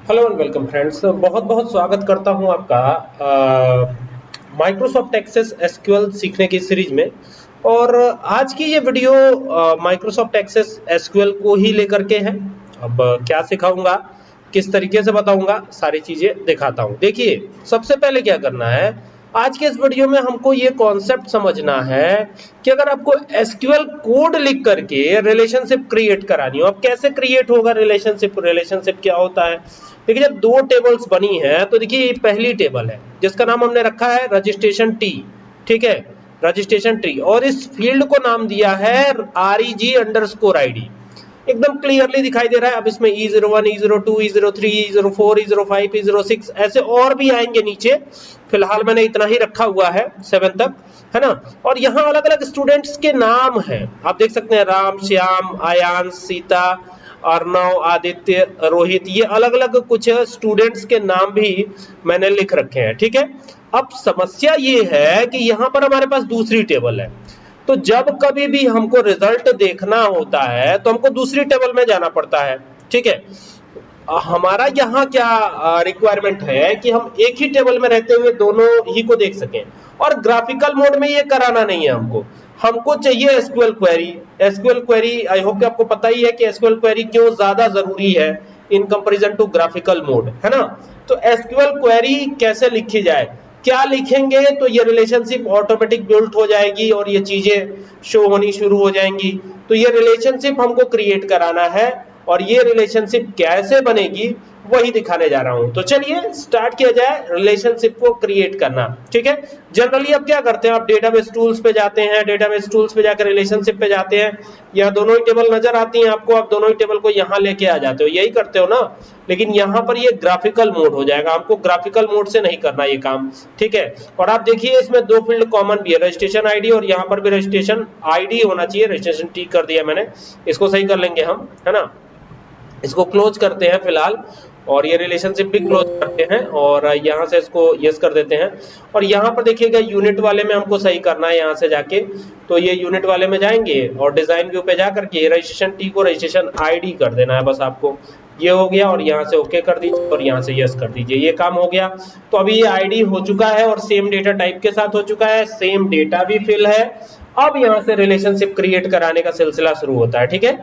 Hello and welcome friends, बहुत बहुत स्वागत करता हूं आपका माइक्रोसॉफ्ट एक्सेस एसक्यूएल सीखने की सीरीज में। और आज की ये वीडियो माइक्रोसॉफ्ट एक्सेस एसक्यूएल को ही लेकर के है। अब क्या सिखाऊंगा, किस तरीके से बताऊंगा, सारी चीजें दिखाता हूं। देखिए, सबसे पहले क्या करना है, आज के इस वीडियो में हमको ये कॉन्सेप्ट समझना है कि अगर आपको एसक्यूएल कोड लिख करके रिलेशनशिप क्रिएट करानी हो, अब कैसे क्रिएट होगा रिलेशनशिप। रिलेशनशिप क्या होता है, देखिए जब दो टेबल्स बनी है तो देखिए ये पहली टेबल है जिसका नाम हमने रखा है रजिस्ट्रेशन टी। ठीक है, रजिस्ट्रेशन ट्री, और इस फील्ड को नाम दिया है reg_id। एकदम क्लियरली दिखाई दे रहा है। अब इसमें E01, E02, E03, E04, E05, E06 ऐसे और भी आएंगे नीचे। फिलहाल मैंने इतना ही रखा हुआ है 7 तक, है ना। और यहाँ अलग अलग स्टूडेंट्स के नाम हैं, आप देख सकते हैं, राम, श्याम, आयान, सीता, अर्णव, आदित्य, रोहित, ये अलग अलग कुछ स्टूडेंट्स के नाम भी मैंने लिख रखे हैं। ठीक है, अब समस्या ये है कि यहाँ पर हमारे पास दूसरी टेबल है, तो जब कभी भी हमको रिजल्ट देखना होता है तो हमको दूसरी टेबल में जाना पड़ता है। ठीक है, हमारा यहाँ क्या रिक्वायरमेंट है कि हम एक ही टेबल में रहते हुए दोनों ही को देख सकें, और ग्राफिकल मोड में ये कराना नहीं है हमको। हमको चाहिए SQL query. SQL query, I hope कि आपको पता ही है कि एसक्यूएल क्वेरी क्यों ज्यादा जरूरी है in comparison to graphical mode, है ना। तो एसक्यूएल क्वेरी कैसे लिखी जाए, क्या लिखेंगे तो ये रिलेशनशिप ऑटोमेटिक बिल्ट हो जाएगी और ये चीजें शो होनी शुरू हो जाएंगी। तो ये रिलेशनशिप हमको क्रिएट कराना है, और ये रिलेशनशिप कैसे बनेगी वही दिखाने जा रहा हूं। तो चलिए स्टार्ट किया जाए रिलेशनशिप को क्रिएट करना। ठीक है, जनरली अब क्या करते हैं, आप डेटाबेस टूल्स पे जाते हैं, डेटाबेस टूल्स पे जाकर रिलेशनशिप पे जाते हैं, यहाँ दोनों ही टेबल नजर आती हैं आपको, आप दोनों ही टेबल को यहाँ लेके आ जाते हो, यही करते हो ना। लेकिन यहाँ पर ये ग्राफिकल मोड हो जाएगा, आपको ग्राफिकल मोड से नहीं करना ये काम। ठीक है, और आप देखिए इसमें दो फील्ड कॉमन भी है, रजिस्ट्रेशन आईडी, और यहाँ पर भी रजिस्ट्रेशन आईडी होना चाहिए। रजिस्ट्रेशन टी कर दिया मैंने, इसको सही कर लेंगे हम, है ना। इसको क्लोज करते हैं फिलहाल, और ये रिलेशनशिप भी क्लोज करते हैं, और यहाँ से इसको यस कर देते हैं। और यहाँ पर देखिएगा यूनिट वाले में हमको सही करना है, यहाँ से जाके तो ये यूनिट वाले में जाएंगे और डिजाइन व्यू पे जाकर के रजिस्ट्रेशन टी को रजिस्ट्रेशन आईडी कर देना है बस आपको। ये हो गया, और यहाँ से ओके कर दीजिए और यहाँ से यस कर दीजिए, ये काम हो गया। तो अभी ये आईडी हो चुका है और सेम डेटा टाइप के साथ हो चुका है, सेम डेटा भी फिल है। अब यहाँ से रिलेशनशिप क्रिएट कराने का सिलसिला शुरू होता है। ठीक है,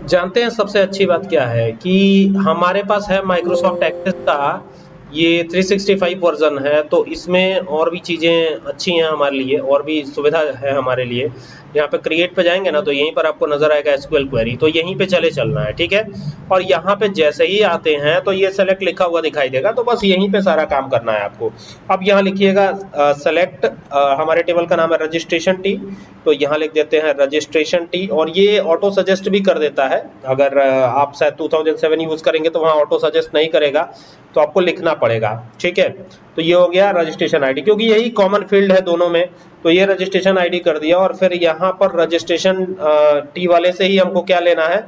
जानते हैं सबसे अच्छी बात क्या है कि हमारे पास है माइक्रोसॉफ्ट एक्सेस का ये 365 वर्जन है, तो इसमें और भी चीज़ें अच्छी हैं हमारे लिए, और भी सुविधा है हमारे लिए। यहाँ पे क्रिएट पे जाएंगे ना तो यहीं पर आपको नजर आएगा एसक्यूएल क्वेरी, तो यहीं पे चले चलना है। ठीक है, और यहाँ पे जैसे ही आते हैं तो ये सेलेक्ट लिखा हुआ दिखाई देगा, तो बस यहीं पे सारा काम करना है आपको। अब यहाँ लिखिएगा सेलेक्ट, हमारे टेबल का नाम है रजिस्ट्रेशन टी, तो यहाँ लिख देते हैं रजिस्ट्रेशन टी, और ये ऑटो सजेस्ट भी कर देता है। अगर आप शायद 2007 यूज करेंगे तो वहाँ ऑटो सजेस्ट नहीं करेगा, तो आपको लिखना पड़ेगा। ठीक है, तो ये हो गया रजिस्ट्रेशन आईडी, क्योंकि यही कॉमन फील्ड है दोनों में, तो ये रजिस्ट्रेशन आईडी कर दिया। और फिर यहाँ पर रजिस्ट्रेशन टी वाले से ही हमको क्या लेना है,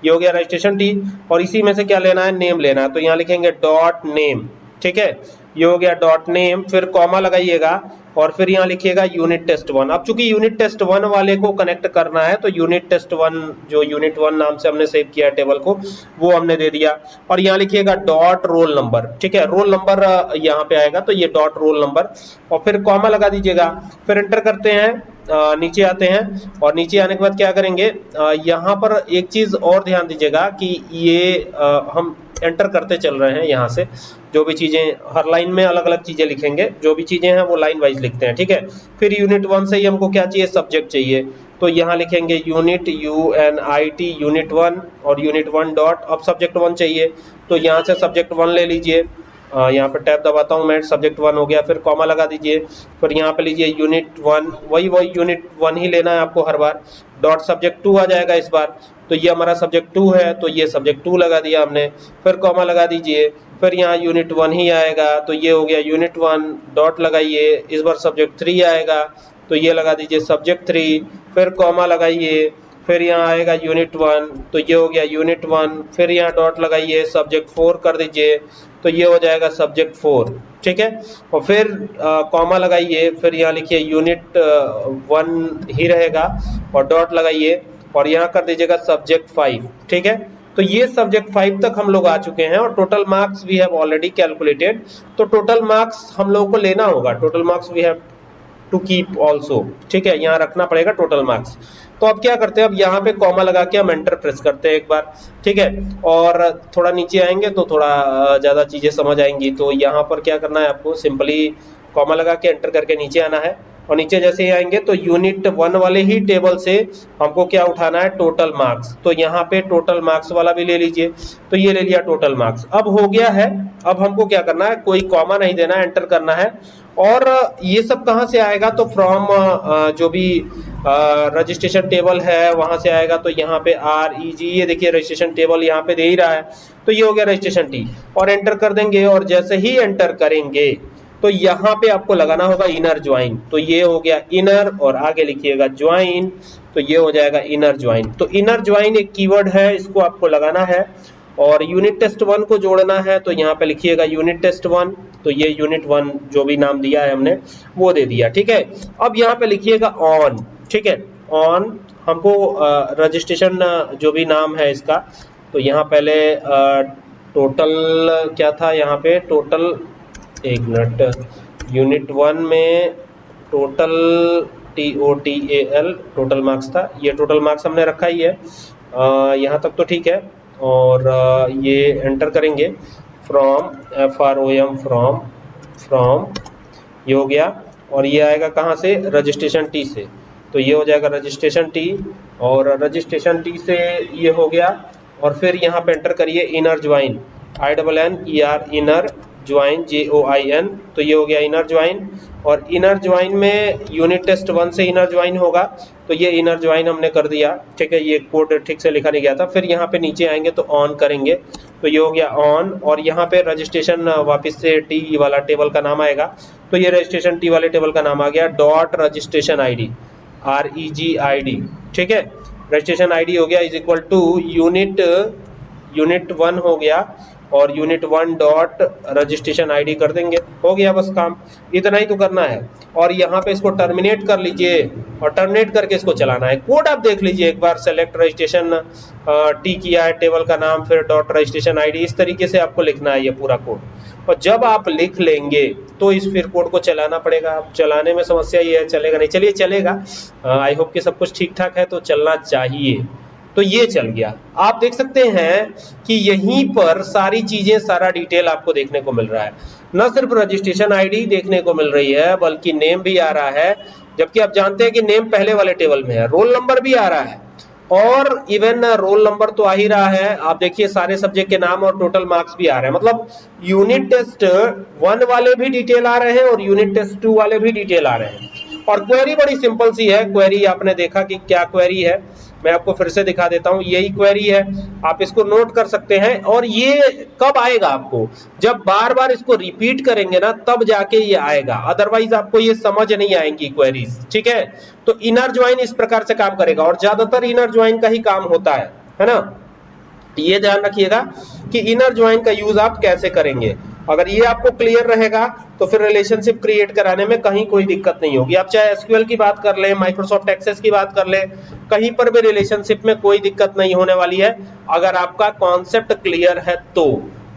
ये हो गया रजिस्ट्रेशन टी, और इसी में से क्या लेना है, नेम लेना है, तो यहाँ लिखेंगे डॉट नेम। ठीक है, ये हो गया डॉट नेम, फिर कॉमा लगाइएगा और फिर यहाँ लिखिएगा यूनिट टेस्ट 1। अब चूंकि यूनिट टेस्ट 1 वाले को कनेक्ट करना है तो यूनिट टेस्ट 1, जो यूनिट 1 नाम से हमने सेव किया है टेबल को, वो हमने दे दिया। और यहाँ लिखिएगा डॉट रोल नंबर। ठीक है, रोल नंबर यहाँ पे आएगा, तो ये डॉट रोल नंबर, और फिर कॉमा लगा दीजिएगा, फिर एंटर करते हैं। नीचे आते हैं, और नीचे आने के बाद क्या करेंगे, यहाँ पर एक चीज और ध्यान दीजिएगा कि ये हम एंटर करते चल रहे हैं, यहाँ से जो भी चीजें, हर लाइन में अलग अलग चीजें लिखेंगे, जो भी चीजें हैं वो लाइन वाइज लिखते हैं। ठीक है, फिर यूनिट 1 से ही हमको क्या चाहिए, सब्जेक्ट चाहिए, तो यहाँ लिखेंगे यूनिट UNIT यूनिट 1, और यूनिट 1 डॉट, अब सब्जेक्ट 1 चाहिए तो यहाँ से सब्जेक्ट 1 ले लीजिए। यहाँ पर टैब दबाता हूँ मैं, सब्जेक्ट 1 हो गया, फिर कॉमा लगा दीजिए, फिर यहाँ पे लीजिए यूनिट 1, वही यूनिट 1 ही लेना है आपको हर बार। डॉट सब्जेक्ट 2 आ जाएगा इस बार, तो ये हमारा सब्जेक्ट 2 है, तो ये सब्जेक्ट 2 लगा दिया हमने, फिर कॉमा लगा दीजिए, फिर यहाँ यूनिट 1 ही आएगा, तो ये हो गया यूनिट 1, डॉट लगाइए, इस बार सब्जेक्ट 3 आएगा, तो ये लगा दीजिए सब्जेक्ट 3, फिर कॉमा लगाइए, फिर यहाँ आएगा यूनिट 1, तो ये हो गया यूनिट 1, फिर यहाँ डॉट लगाइए, सब्जेक्ट 4 कर दीजिए, तो ये हो जाएगा सब्जेक्ट 4। ठीक है, और फिर कॉमा लगाइए, फिर यहाँ लिखिए यूनिट 1 ही रहेगा, और डॉट लगाइए, और यहाँ कर दीजिएगा सब्जेक्ट 5। ठीक है, तो ये सब्जेक्ट 5 तक हम लोग आ चुके हैं और total marks we have already calculated. तो टोटल मार्क्स हम लोगों को लेना होगा, total marks we have to keep also, ठीक है, यहाँ रखना पड़ेगा टोटल मार्क्स। तो अब क्या करते हैं, अब यहाँ पे कॉमा लगा के हम एंटर प्रेस करते हैं एक बार, ठीक है, और थोड़ा नीचे आएंगे तो थोड़ा ज्यादा चीजें समझ आएंगी। तो यहाँ पर क्या करना है आपको, सिंपली कॉमा लगा के एंटर करके नीचे आना है, और नीचे जैसे ही आएंगे तो यूनिट 1 वाले ही टेबल से हमको क्या उठाना है, टोटल मार्क्स। तो यहाँ पे टोटल मार्क्स वाला भी ले लीजिए, तो ये ले लिया टोटल मार्क्स। अब हो गया है, अब हमको क्या करना है, कोई कॉमा नहीं देना है, एंटर करना है। और ये सब कहाँ से आएगा, तो फ्रॉम जो भी रजिस्ट्रेशन टेबल है वहां से आएगा। तो यहाँ पे REG, ये देखिए रजिस्ट्रेशन टेबल यहाँ पे दे ही रहा है, तो ये हो गया रजिस्ट्रेशन टी, और एंटर कर देंगे। और जैसे ही एंटर करेंगे तो यहाँ पे आपको लगाना होगा इनर ज्वाइन, तो ये हो गया इनर, और आगे लिखिएगा ज्वाइन, तो ये हो जाएगा इनर ज्वाइन। तो इनर ज्वाइन एक कीवर्ड है, इसको आपको लगाना है। और यूनिट टेस्ट 1 को जोड़ना है, तो यहाँ पे लिखिएगा यूनिट टेस्ट 1, तो ये यूनिट 1 जो भी नाम दिया है हमने वो दे दिया, ठीक है। अब यहाँ पे लिखिएगा ऑन, ठीक है, ऑन हमको रजिस्ट्रेशन जो भी नाम है इसका, तो यहाँ पहले टोटल क्या था, यहाँ पे टोटल, एक मिनट, यूनिट 1 में टोटल TOTAL टोटल मार्क्स था, ये टोटल मार्क्स हमने रखा ही है, यहाँ तक तो ठीक है। और ये एंटर करेंगे फ्रॉम, FROM फ्रॉम, ये हो गया। और ये आएगा कहाँ से, रजिस्ट्रेशन टी से, तो ये हो जाएगा रजिस्ट्रेशन टी, और रजिस्ट्रेशन टी से ये हो गया। और फिर यहाँ पे एंटर करिए inner join, INNER inner join, JOIN, तो ये हो गया इनर ज्वाइन। और इनर ज्वाइन में यूनिट टेस्ट 1 से इनर ज्वाइन होगा, तो ये इनर ज्वाइन हमने कर दिया, ठीक है, ये कोड ठीक से लिखा नहीं गया था। फिर यहाँ पे नीचे आएंगे तो ऑन करेंगे, तो ये हो गया ऑन। और यहाँ पे रजिस्ट्रेशन वापस से टी वाला टेबल का नाम आएगा, तो ये रजिस्ट्रेशन टी वाले टेबल का नाम आ गया, डॉट रजिस्ट्रेशन ID, REGID, ठीक है, रजिस्ट्रेशन ID हो गया इज इक्वल टू यूनिट 1 हो गया, और यूनिट 1 डॉट रजिस्ट्रेशन ID कर देंगे, हो गया बस काम, इतना ही तो करना है। और यहाँ पे इसको टर्मिनेट कर लीजिए, और टर्मिनेट करके इसको चलाना है। कोड आप देख लीजिए एक बार, सेलेक्ट रजिस्ट्रेशन टी किया है, टेबल का नाम, फिर डॉट रजिस्ट्रेशन ID, इस तरीके से आपको लिखना है ये पूरा कोड। और जब आप लिख लेंगे तो इस फिर कोड को चलाना पड़ेगा। अब चलाने में समस्या ये है, चलेगा नहीं, चलिए चलेगा, आई होप कि सब कुछ ठीक ठाक है, तो चलना चाहिए। तो ये चल गया, आप देख सकते हैं कि यहीं पर सारी चीजें, सारा डिटेल आपको देखने को मिल रहा है। न सिर्फ रजिस्ट्रेशन ID देखने को मिल रही है, बल्कि नेम भी आ रहा है, जबकि आप जानते हैं कि नेम पहले वाले टेबल में है, रोल नंबर भी आ रहा है, और इवन रोल नंबर तो आ ही रहा है। आप देखिए सारे सब्जेक्ट के नाम और टोटल मार्क्स भी आ रहे हैं, मतलब यूनिट टेस्ट 1 वाले भी डिटेल आ रहे हैं और यूनिट टेस्ट 2 वाले भी डिटेल आ रहे हैं। और क्वेरी बड़ी सिंपल सी है, क्वेरी आपने देखा कि क्या क्वेरी है, मैं आपको फिर से दिखा देता हूं, यही क्वेरी है, आप इसको नोट कर सकते हैं। और ये कब आएगा आपको, जब बार बार इसको रिपीट करेंगे ना, तब जाके ये आएगा, अदरवाइज आपको ये समझ नहीं आएंगी क्वेरीज, ठीक है। तो इनर ज्वाइन इस प्रकार से काम करेगा, और ज्यादातर इनर ज्वाइन का ही काम होता है ना। ये ध्यान रखिएगा कि इनर ज्वाइन का यूज आप कैसे करेंगे। अगर ये आपको क्लियर रहेगा तो फिर रिलेशनशिप क्रिएट कराने में कहीं कोई दिक्कत नहीं होगी। आप चाहे एसक्यूएल की बात कर लें, माइक्रोसॉफ्ट एक्सेस की बात कर लें, कहीं पर भी रिलेशनशिप में कोई दिक्कत नहीं होने वाली है, अगर आपका कॉन्सेप्ट क्लियर है तो।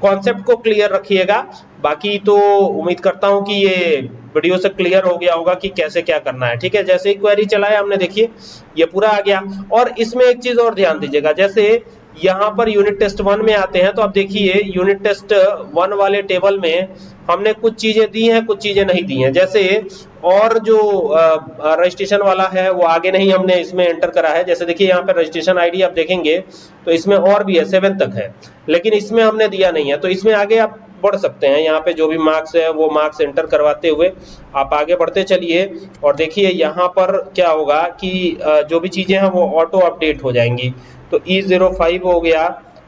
कॉन्सेप्ट को क्लियर रखिएगा, बाकी तो उम्मीद करता हूं कि ये वीडियो से क्लियर हो गया होगा कि कैसे क्या करना है, ठीक है। जैसे ही क्वेरी चलाया हमने, देखिए ये पूरा आ गया। और इसमें एक चीज और ध्यान दीजिएगा, जैसे यहाँ पर यूनिट टेस्ट 1 में आते हैं, तो आप देखिए यूनिट टेस्ट 1 वाले टेबल में हमने कुछ चीजें दी हैं, कुछ चीजें नहीं दी हैं। जैसे और जो रजिस्ट्रेशन वाला है वो आगे नहीं हमने इसमें एंटर करा है। जैसे देखिए यहाँ पे रजिस्ट्रेशन ID आप देखेंगे तो इसमें और भी है, 7 तक है, लेकिन इसमें हमने दिया नहीं है। तो इसमें आगे आप बढ़ सकते हैं, यहाँ पे जो भी मार्क्स है वो मार्क्स एंटर करवाते हुए आप आगे बढ़ते चलिए। और देखिए यहाँ पर क्या होगा कि जो भी चीजें हैं वो ऑटो अपडेट हो जाएंगी। तो E05 हो गया,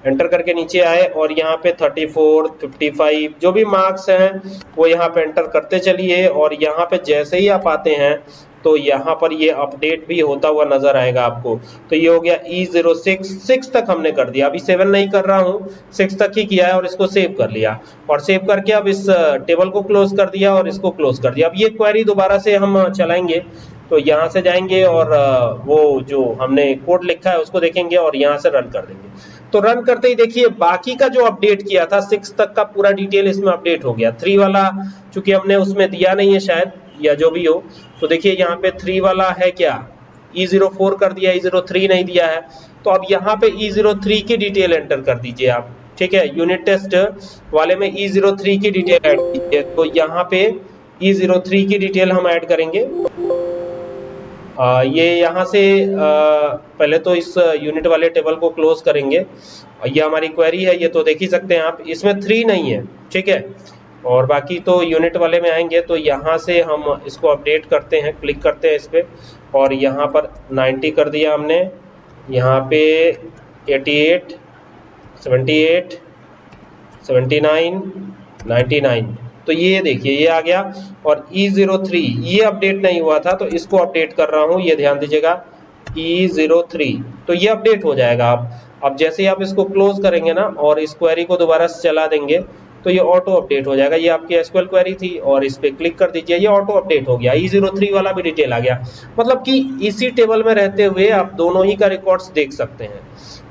एंटर करके नीचे आए, और यहाँ पे 34, 55 जो भी मार्क्स हैं वो यहाँ पे एंटर करते चलिए। और यहाँ पे जैसे ही आप आते हैं तो यहाँ पर ये अपडेट भी होता हुआ नजर आएगा आपको। तो ये हो गया E06 तक हमने कर दिया, अभी 7 नहीं कर रहा हूँ, 6 तक ही किया है, और इसको सेव कर लिया। और सेव करके अब इस टेबल को क्लोज कर दिया और इसको क्लोज कर दिया। अब ये क्वेरी दोबारा से हम चलाएंगे, तो यहाँ से जाएंगे और वो जो हमने कोड लिखा है उसको देखेंगे और यहाँ से रन कर देंगे। तो रन करते ही देखिए बाकी का जो अपडेट किया था 6 तक का पूरा डिटेल इसमें अपडेट हो गया। 3 वाला चूंकि हमने उसमें दिया नहीं है शायद, या जो भी हो, तो देखिए यहाँ पे 3 वाला है क्या, E04 कर दिया, E03 नहीं दिया है। तो अब यहाँ पे E03 की डिटेल एंटर कर दीजिए आप, ठीक है। यूनिट टेस्ट वाले में E03 की डिटेल ऐड कीजिए। तो यहाँ पे E03 की डिटेल हम ऐड करेंगे। ये यहाँ से पहले तो इस यूनिट वाले टेबल को क्लोज करेंगे। ये हमारी क्वेरी है, ये तो देख ही सकते हैं आप, इसमें 3 नहीं है, ठीक है। और बाकी तो यूनिट वाले में आएंगे तो यहाँ से हम इसको अपडेट करते हैं, क्लिक करते हैं इस पर, और यहाँ पर 90 कर दिया हमने, यहाँ पे 88, 78, 79, 99। तो ये देखिए ये आ गया। और E03 ये अपडेट नहीं हुआ था, तो इसको अपडेट कर रहा हूँ, ये ध्यान दीजिएगा, E03, तो ये अपडेट हो जाएगा। अब जैसे ही आप इसको क्लोज करेंगे ना और इस क्वेरी को दोबारा से चला देंगे तो ये ऑटो अपडेट हो जाएगा। ये आपकी एसक्यूएल क्वेरी थी और इस पे क्लिक कर दीजिए, ये ऑटो अपडेट हो गया, E03 वाला भी डिटेल आ गया। मतलब कि इसी टेबल में रहते हुए आप दोनों ही का रिकॉर्ड्स देख सकते हैं।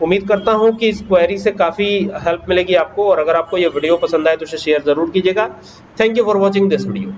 उम्मीद करता हूं कि इस क्वेरी से काफी हेल्प मिलेगी आपको, और अगर आपको ये वीडियो पसंद आए तो इसे शेयर जरूर कीजिएगा। Thank you for watching this video.